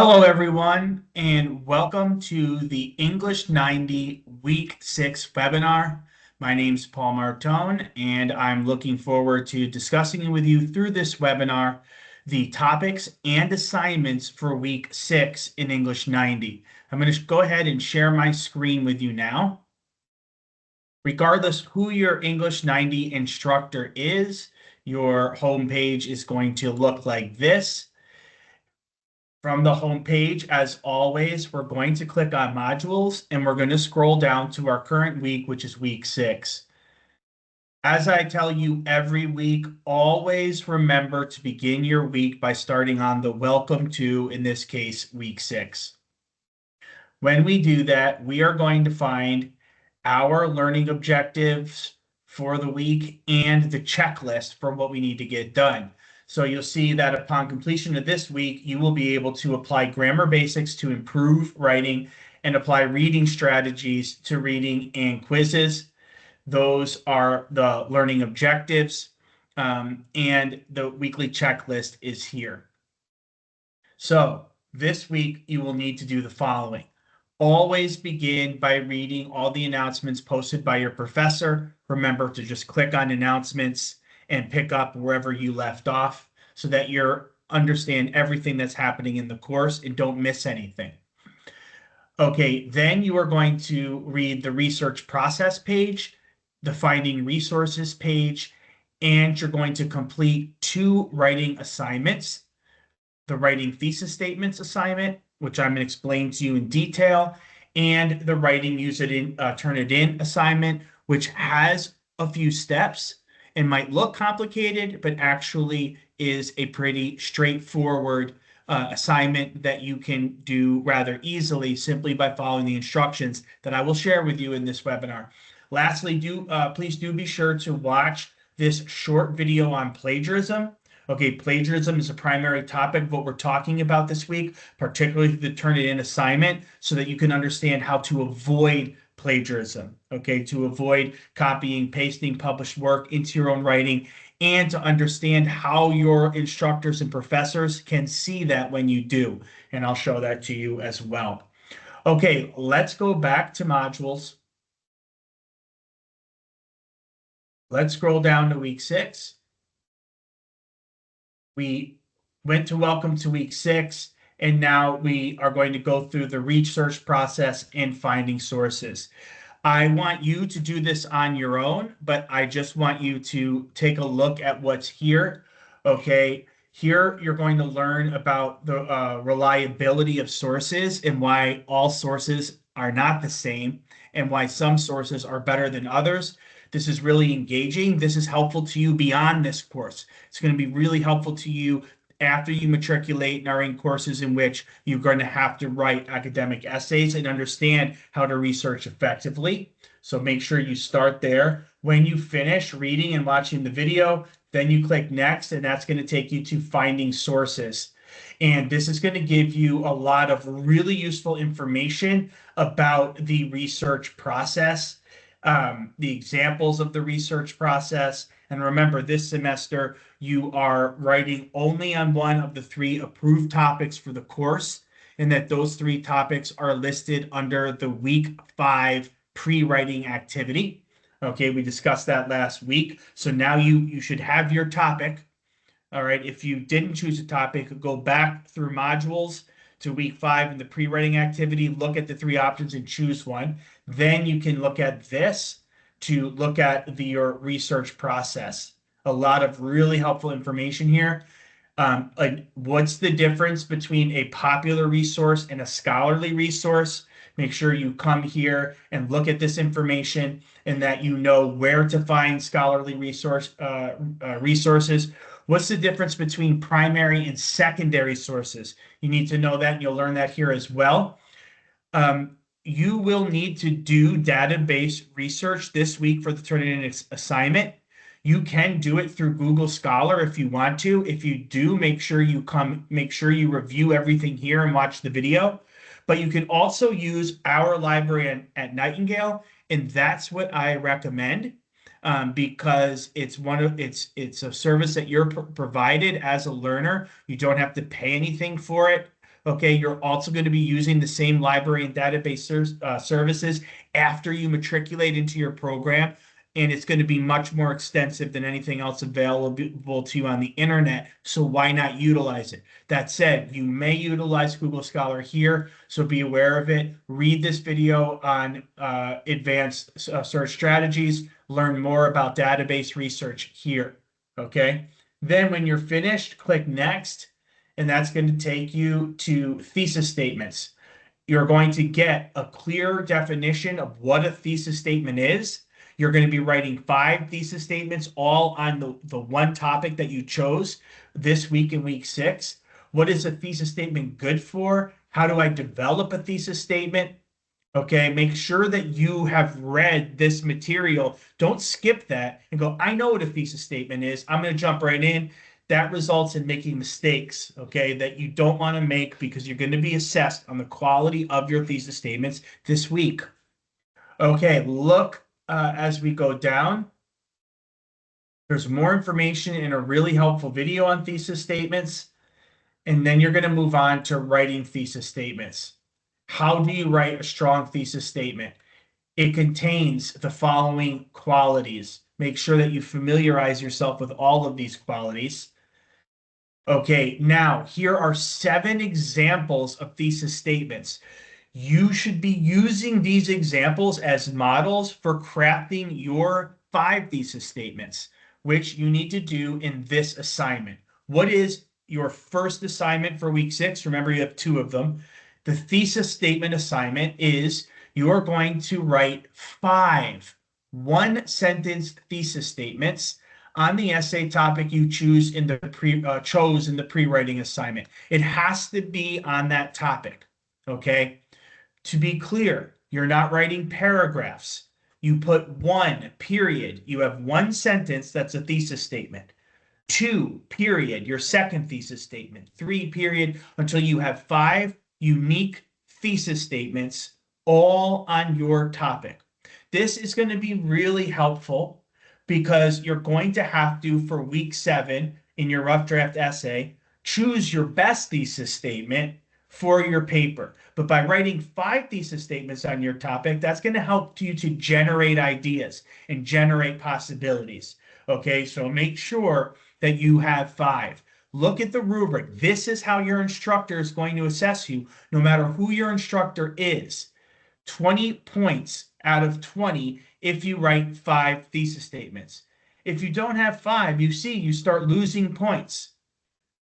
Hello, everyone, and welcome to the English 90 Week 6 webinar. My name is Paul Martone, and I'm looking forward to discussing with you through this webinar the topics and assignments for Week 6 in English 90. I'm going to go ahead and share my screen with you now. Regardless who your English 90 instructor is, your homepage is going to look like this. From the home page, as always, we're going to click on modules and we're going to scroll down to our current week, which is week 6. As I tell you every week, always remember to begin your week by starting on the welcome to, in this case, week 6. When we do that, we are going to find our learning objectives for the week and the checklist for what we need to get done. So you'll see that upon completion of this week, you will be able to apply grammar basics to improve writing and apply reading strategies to reading and quizzes. Those are the learning objectives, and the weekly checklist is here. So this week, you will need to do the following. Always begin by reading all the announcements posted by your professor. Remember to just click on announcements and pick up wherever you left off so that you understand everything that's happening in the course and don't miss anything. Okay, then you are going to read the research process page, the finding resources page, and you're going to complete 2 writing assignments. The writing thesis statements assignment, which I'm going to explain to you in detail, and the writing use it in, turn it in assignment, which has a few steps and might look complicated, but actually is a pretty straightforward assignment that you can do rather easily simply by following the instructions that I will share with you in this webinar. Lastly, please do be sure to watch this short video on plagiarism. Okay, plagiarism is a primary topic of what we're talking about this week, particularly the Turn-It-In assignment, so that you can understand how to avoid plagiarism, okay, to avoid copying, pasting published work into your own writing, and to understand how your instructors and professors can see that when you do. And I'll show that to you as well. Okay, let's go back to modules. Let's scroll down to week 6. We went to welcome to week 6, and now we are going to go through the research process and finding sources. I want you to do this on your own, but I just want you to take a look at what's here. Okay, here you're going to learn about the reliability of sources and why all sources are not the same and why some sources are better than others. This is really engaging. This is helpful to you beyond this course. It's going to be really helpful to you after you matriculate and are in courses in which you're going to have to write academic essays and understand how to research effectively. So make sure you start there. When you finish reading and watching the video, then you click next, and that's going to take you to finding sources. And this is going to give you a lot of really useful information about the research process, the examples of the research process. And remember, this semester, you are writing only on one of the 3 approved topics for the course, and that those 3 topics are listed under the week 5 pre-writing activity. Okay, we discussed that last week. So now you should have your topic. All right, if you didn't choose a topic, go back through modules to week 5 in the pre-writing activity, look at the 3 options and choose one. Then you can look at this to look at your research process. A lot of really helpful information here. Like what's the difference between a popular resource and a scholarly resource? Make sure you come here and look at this information and that you know where to find scholarly resources. What's the difference between primary and secondary sources? You need to know that, and you'll learn that here as well. You will need to do database research this week for the Turn-It-In assignment. You can do it through Google Scholar if you want to. If you do, make sure you review everything here and watch the video. But you can also use our library at Nightingale, and that's what I recommend. Because it's a service that you're provided as a learner. You don't have to pay anything for it, Okay, you're also going to be using the same library and database services after you matriculate into your program, and it's going to be much more extensive than anything else available to you on the internet. So why not utilize it? That said, you may utilize Google Scholar here, so be aware of it. Read this video on advanced search strategies. Learn more about database research here. Okay. Then when you're finished, click next, and that's going to take you to thesis statements. You're going to get a clear definition of what a thesis statement is. You're going to be writing 5 thesis statements, all on the one topic that you chose this week in week 6. What is a thesis statement good for? How do I develop a thesis statement? Okay, make sure that you have read this material. Don't skip that and go, I know what a thesis statement is. I'm going to jump right in. That results in making mistakes, okay, that you don't want to make because you're going to be assessed on the quality of your thesis statements this week. Okay, look as we go down. There's more information in a really helpful video on thesis statements. And then you're going to move on to writing thesis statements. How do you write a strong thesis statement? It contains the following qualities. Make sure that you familiarize yourself with all of these qualities. Okay, now here are 7 examples of thesis statements. You should be using these examples as models for crafting your 5 thesis statements, which you need to do in this assignment. What is your first assignment for week 6? Remember, you have 2 of them. The thesis statement assignment is you are going to write 5 one-sentence thesis statements on the essay topic you chose in the pre-writing assignment. It has to be on that topic, okay? To be clear, you're not writing paragraphs. You put 1, period. You have 1 sentence, that's a thesis statement. 2, period, your second thesis statement. 3, period, until you have 5 unique thesis statements all on your topic. This is going to be really helpful because you're going to have to, for week 7 in your rough draft essay, choose your best thesis statement for your paper. But by writing 5 thesis statements on your topic, that's going to help you to generate ideas and generate possibilities. Okay, so make sure that you have 5. Look at the rubric. This is how your instructor is going to assess you, no matter who your instructor is. 20 points out of 20 if you write 5 thesis statements. If you don't have 5, you see, you start losing points.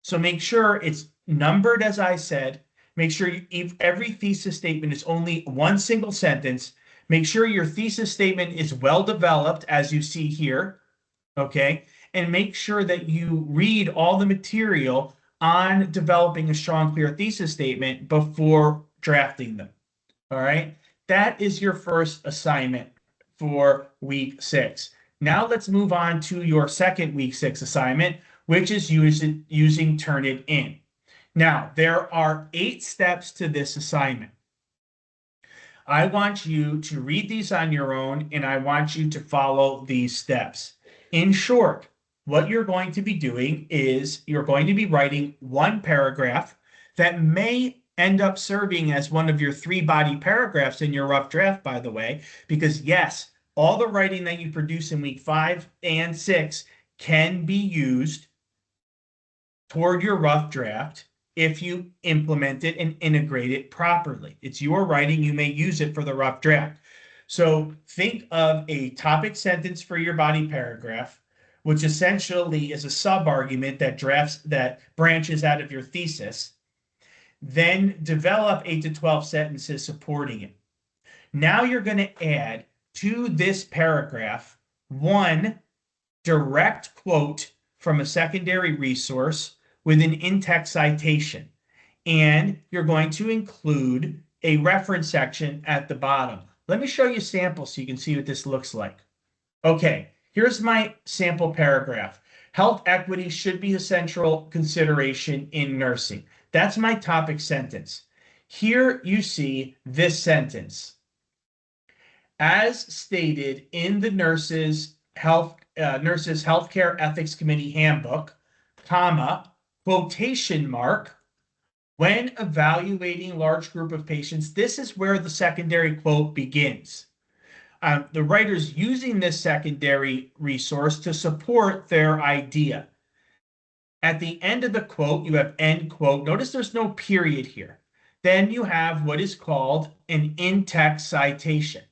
So make sure it's numbered, as I said. Make sure every thesis statement is only 1 single sentence. Make sure your thesis statement is well developed, as you see here, okay? And make sure that you read all the material on developing a strong, clear thesis statement before drafting them, all right? That is your first assignment for week 6. Now let's move on to your second week 6 assignment, which is using Turnitin. Now, there are 8 steps to this assignment. I want you to read these on your own, and I want you to follow these steps. In short, what you're going to be doing is you're going to be writing 1 paragraph that may end up serving as one of your 3 body paragraphs in your rough draft, by the way, because yes, all the writing that you produce in week 5 and 6 can be used toward your rough draft if you implement it and integrate it properly. It's your writing. You may use it for the rough draft. So think of a topic sentence for your body paragraph, which essentially is a sub-argument that branches out of your thesis. Then develop 8 to 12 sentences supporting it. Now you're going to add to this paragraph 1 direct quote from a secondary resource with an in-text citation. And you're going to include a reference section at the bottom. Let me show you samples so you can see what this looks like. Okay, here's my sample paragraph. Health equity should be a central consideration in nursing. That's my topic sentence. Here you see this sentence. As stated in the Nurses Healthcare Ethics Committee Handbook, comma, quotation mark, When evaluating large group of patients, this is where the secondary quote begins. The writer's using this secondary resource to support their idea. At the end of the quote, you have end quote. Notice there's no period here. Then you have what is called an in-text citation.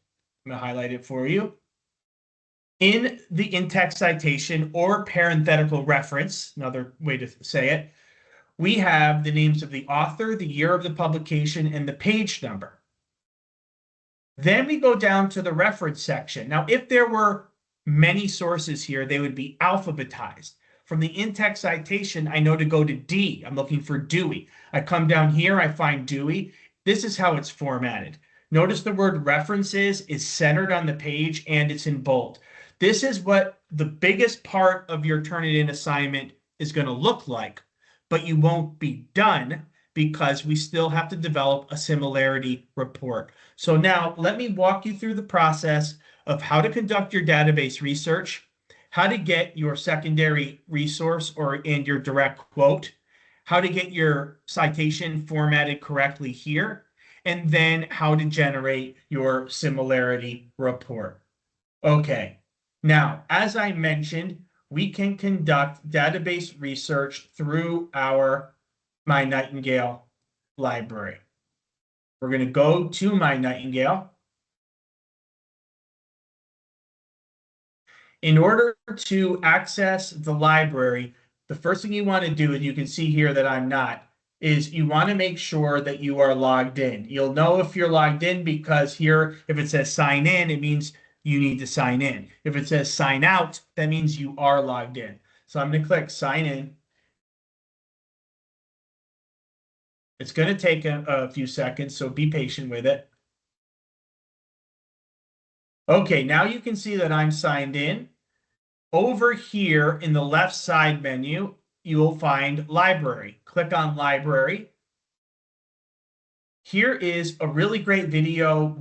I'm going to highlight it for you. In the in-text citation or parenthetical reference, another way to say it, we have the names of the author, the year of the publication, and the page number. Then we go down to the reference section. Now, if there were many sources here, they would be alphabetized. From the in-text citation, I know to go to D. I'm looking for Dewey. I come down here, I find Dewey. This is how it's formatted. Notice the word references is centered on the page and it's in bold. This is what the biggest part of your Turnitin assignment is going to look like, but you won't be done because we still have to develop a similarity report. So now let me walk you through the process of how to conduct your database research, how to get your secondary resource or in your direct quote, how to get your citation formatted correctly here, and then how to generate your similarity report. Okay, now, as I mentioned, we can conduct database research through our My Nightingale library. We're going to go to My Nightingale. In order to access the library, the first thing you want to do, and you can see here that I'm not, is you want to make sure that you are logged in. You'll know if you're logged in because here, if it says sign in, it means you need to sign in. If it says sign out, that means you are logged in. So I'm going to click sign in. It's going to take a few seconds, so be patient with it. Okay, now you can see that I'm signed in. Over here in the left side menu, you will find library. Click on library. Here is a really great video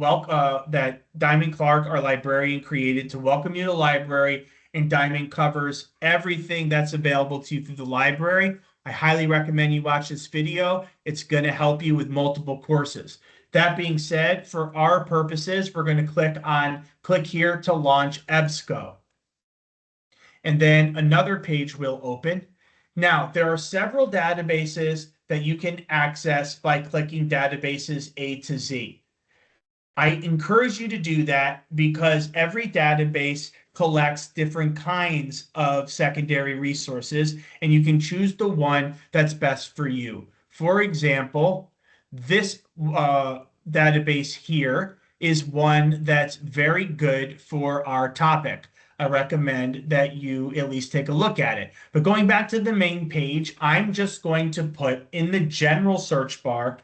that Diamond Clark, our librarian, created to welcome you to the library, and Diamond covers everything that's available to you through the library. I highly recommend you watch this video. It's going to help you with multiple courses. That being said, for our purposes, we're going to click here to launch EBSCO. And then another page will open. Now, there are several databases that you can access by clicking databases A to Z. I encourage you to do that because every database collects different kinds of secondary resources, and you can choose the one that's best for you. For example, this database here is one that's very good for our topic. I recommend that you at least take a look at it. But going back to the main page, I'm just going to put in the general search bar,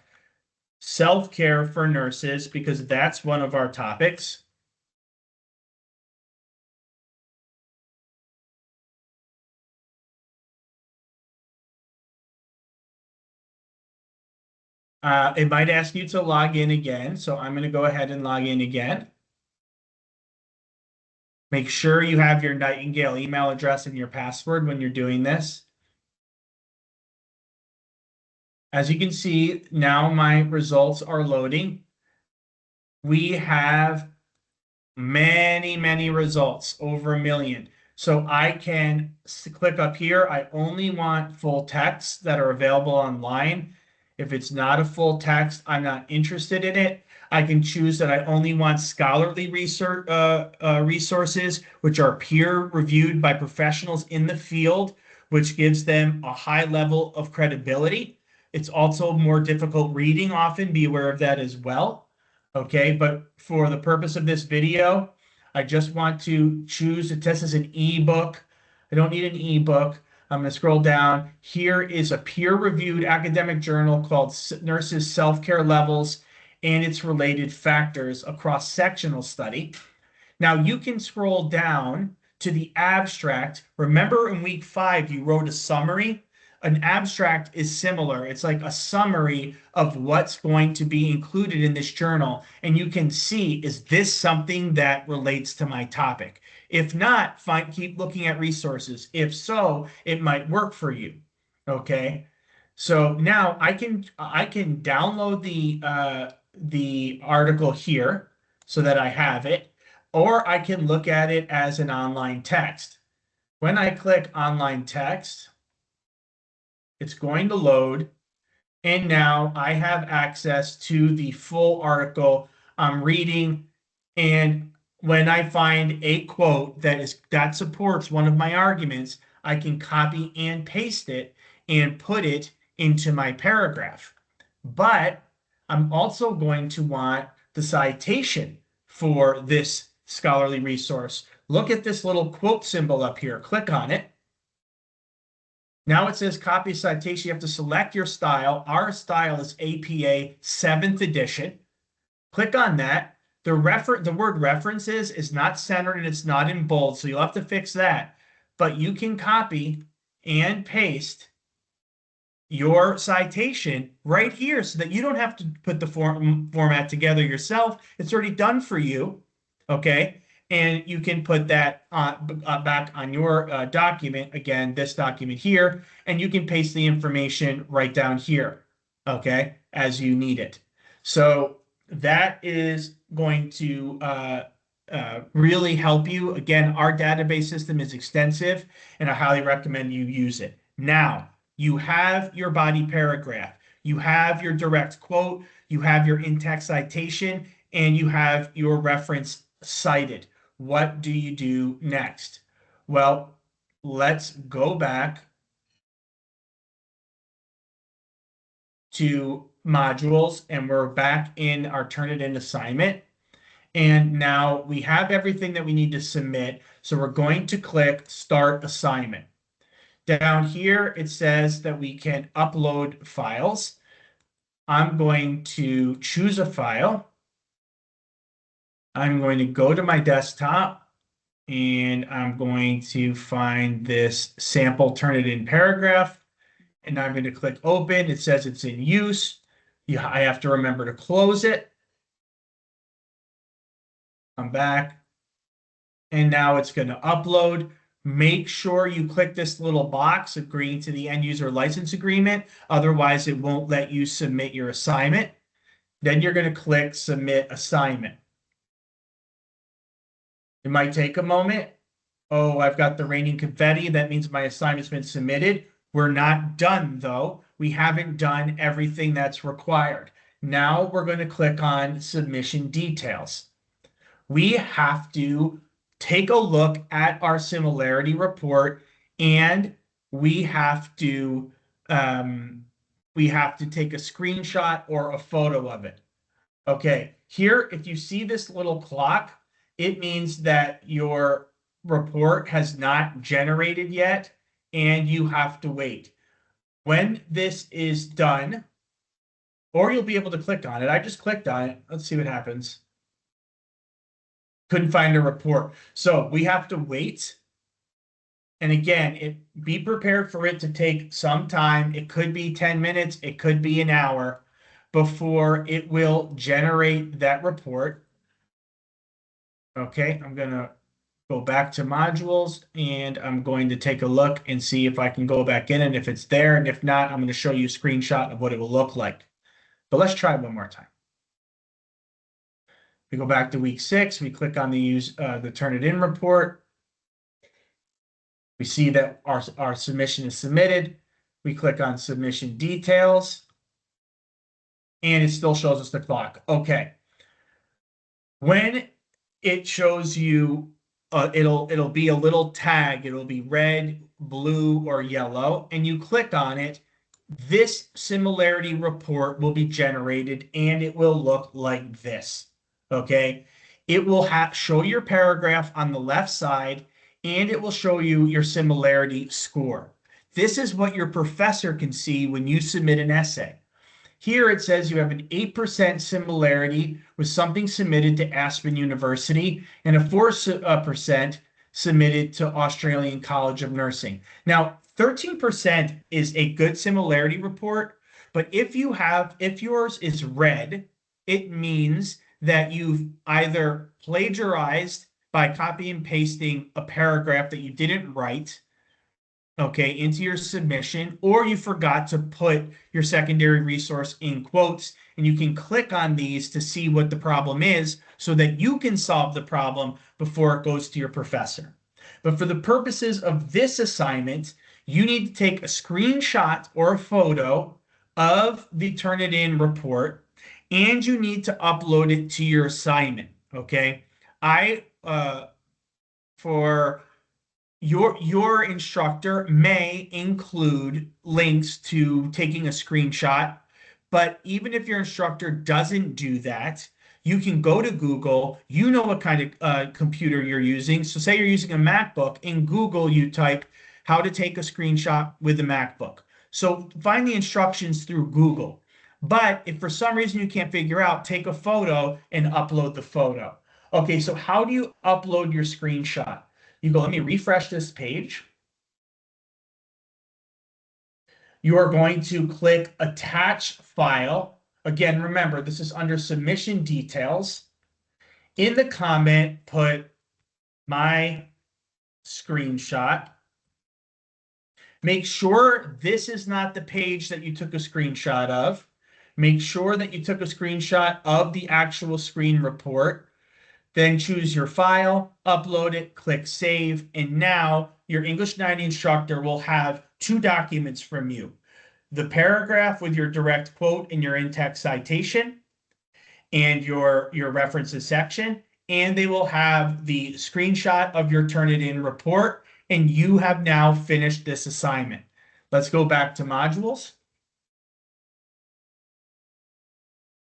self-care for nurses, because that's one of our topics. It might ask you to log in again, so I'm going to go ahead and log in again. Make sure you have your Nightingale email address and your password when you're doing this. As you can see, now my results are loading. We have many results, over 1 million. So I can click up here. I only want full texts that are available online. If it's not a full text, I'm not interested in it. I can choose that I only want scholarly research resources, which are peer reviewed by professionals in the field, which gives them a high level of credibility. It's also more difficult reading often. Be aware of that as well. Okay, but for the purpose of this video, I just want to choose to test as an ebook. I don't need an ebook. I'm going to scroll down. Here is a peer-reviewed academic journal called Nurses Self-Care Levels and its Related Factors, a cross-sectional study. Now you can scroll down to the abstract. Remember in week 5, you wrote a summary. An abstract is similar. It's like a summary of what's going to be included in this journal. And you can see, is this something that relates to my topic? If not, keep looking at resources. If so, it might work for you. Okay. So now I can download the article here so that I have it, or I can look at it as an online text. When I click online text, it's going to load. And now I have access to the full article I'm reading. And when I find a quote that supports one of my arguments, I can copy and paste it and put it into my paragraph. But I'm also going to want the citation for this scholarly resource. Look at this little quote symbol up here. Click on it. Now it says copy citation. You have to select your style. Our style is APA 7th edition. Click on that. The word references is not centered and it's not in bold, so you'll have to fix that. But you can copy and paste your citation right here so that you don't have to put the format together yourself. It's already done for you. Okay. And you can put that back on your document, again, this document here, and you can paste the information right down here, okay, as you need it. So that is going to really help you. Again, our database system is extensive, and I highly recommend you use it. Now, you have your body paragraph, you have your direct quote, you have your in-text citation, and you have your reference cited. What do you do next? Well, let's go back to modules, and we're back in our Turnitin assignment. And now we have everything that we need to submit. So we're going to click Start Assignment. Down here, it says that we can upload files. I'm going to choose a file. I'm going to go to my desktop, and I'm going to find this sample Turnitin paragraph, and I'm going to click Open. It says it's in use. I have to remember to close it. I'm back. And now it's going to upload. Make sure you click this little box agreeing to the end user license agreement. Otherwise, it won't let you submit your assignment. Then you're going to click Submit Assignment. It might take a moment. Oh, I've got the raining confetti. That means my assignment's been submitted. We're not done, though. We haven't done everything that's required. Now we're going to click on Submission Details. We have to take a look at our similarity report, and we have to take a screenshot or a photo of it. Okay, here, if you see this little clock, it means that your report has not generated yet, and you have to wait. When this is done, or you'll be able to click on it. I just clicked on it. Let's see what happens. Couldn't find a report. So we have to wait. And again, be prepared for it to take some time. It could be 10 minutes. It could be an hour before it will generate that report. Okay, I'm going to go back to modules, and I'm going to take a look and see if I can go back in and if it's there. And if not, I'm going to show you a screenshot of what it will look like. But let's try one more time. We go back to week 6. We click on the Turnitin report. We see that our submission is submitted. We click on Submission Details, and it still shows us the clock. Okay. When it shows you, it'll be a little tag. It'll be red, blue, or yellow, and you click on it. This similarity report will be generated, and it will look like this. Okay. It will show your paragraph on the left side, and it will show you your similarity score. This is what your professor can see when you submit an essay. Here it says you have an 8% similarity with something submitted to Aspen University and a 4% submitted to Australian College of Nursing. Now, 13% is a good similarity report, but if yours is red, it means that you've either plagiarized by copy and pasting a paragraph that you didn't write, okay, into your submission, or you forgot to put your secondary resource in quotes, and you can click on these to see what the problem is so that you can solve the problem before it goes to your professor. But for the purposes of this assignment, you need to take a screenshot or a photo of the Turnitin report, and you need to upload it to your assignment. Okay. I for your instructor may include links to taking a screenshot, but even if your instructor doesn't do that, you can go to Google. You know what kind of computer you're using. So say you're using a MacBook. In Google, you type how to take a screenshot with a MacBook. So find the instructions through Google. But if for some reason you can't figure out, take a photo and upload the photo. Okay, so how do you upload your screenshot? You go, let me refresh this page. You are going to click attach file. Again, remember, this is under submission details. In the comment, put my screenshot. Make sure this is not the page that you took a screenshot of. Make sure that you took a screenshot of the actual screen report. Then choose your file, upload it, click save, and now your English 90 instructor will have two documents from you. The paragraph with your direct quote and your in-text citation and your references section, and they will have the screenshot of your Turnitin report, and you have now finished this assignment. Let's go back to modules.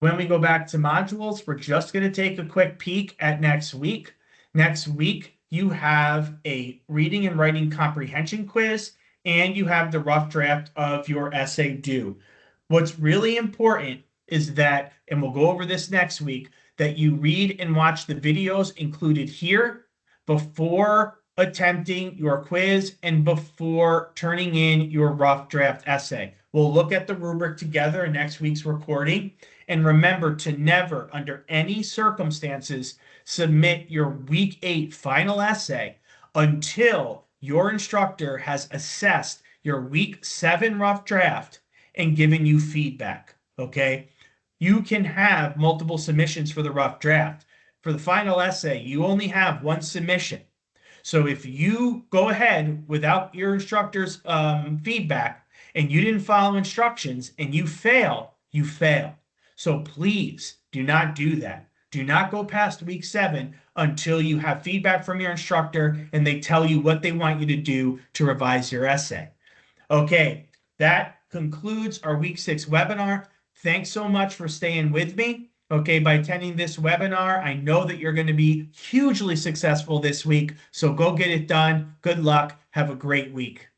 When we go back to modules, we're just going to take a quick peek at next week. Next week, you have a reading and writing comprehension quiz, and you have the rough draft of your essay due. What's really important is that, and we'll go over this next week, that you read and watch the videos included here before attempting your quiz and before turning in your rough draft essay. We'll look at the rubric together in next week's recording. And remember to never, under any circumstances, submit your week 8 final essay until your instructor has assessed your week 7 rough draft and given you feedback. Okay? You can have multiple submissions for the rough draft. For the final essay, you only have one submission. So if you go ahead without your instructor's feedback and you didn't follow instructions and you fail, you fail. So please do not do that. Do not go past week 7 until you have feedback from your instructor and they tell you what they want you to do to revise your essay. Okay, that concludes our week 6 webinar. Thanks so much for staying with me. Okay, by attending this webinar, I know that you're going to be hugely successful this week. So go get it done. Good luck. Have a great week.